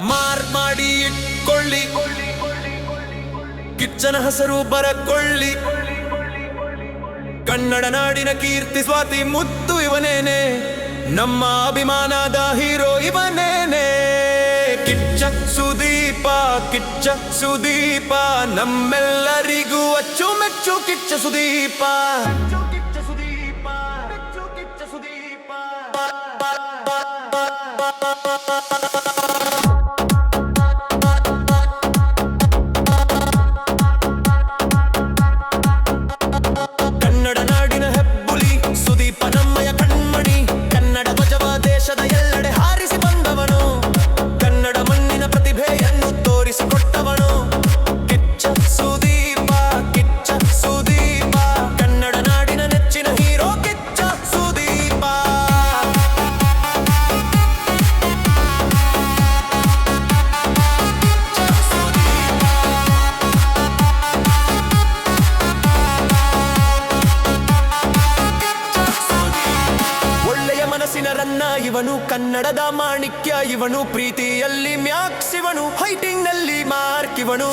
ಮಾಡಿ ಇಟ್ಕೊಳ್ಳಿ, ಕಿಚ್ಚನ ಹೆಸರು ಬರಕೊಳ್ಳಿ. ಕನ್ನಡ ನಾಡಿನ ಕೀರ್ತಿ ಸ್ವಾತಿ ಮುತ್ತು ಇವನೇನೆ, ನಮ್ಮ ಅಭಿಮಾನದ ಹೀರೋ ಇವನೇನೆ. ಕಿಚ್ಚ ಸುದೀಪ, ಕಿಚ್ಚ ಸುದೀಪ, ನಮ್ಮೆಲ್ಲರಿಗೂ ಅಚ್ಚುಮೆಚ್ಚು ಕಿಚ್ಚ ಸುದೀಪ. ಕನ್ನಡ ನಾಡಿನ ಹೆಬ್ಬುಲಿ ಸುದೀಪ ನಮ್ಮಯ ಕಣ್ಮಣಿ. ಕನ್ನಡ ಧ್ವಜವ ದೇಶದ ಎಲ್ಲೆಡೆ ಹಾರಿಸಿ ಬಂದವನು, ಕನ್ನಡ ಮಣ್ಣಿನ ಪ್ರತಿಭೆಯನ್ನು ತೋರಿಸಿಕೊಟ್ಟವನು. ಕಿಚ್ಚ ಸುದೀಪ, ಕಿಚ್ಚ ಸುದೀಪ, ಕನ್ನಡ ನಾಡಿನ ನೆಚ್ಚಿನ ಹೀರೋ ಕಿಚ್ಚ ಸುದೀಪ. ಒಳ್ಳೆಯ ಮನಸ್ಸಿನ ರನ್ನ ಇವನು, ಕನ್ನಡದ ಮಾಣಿಕ್ಯ ಇವನು. ಪ್ರೀತಿಯಲ್ಲಿ ಮ್ಯಾಕ್ಸ್ ಇವನು, ಹೈಟಿಂಗ್ ನಲ್ಲಿ ಮಾರ್ಕ್ ಇವನು.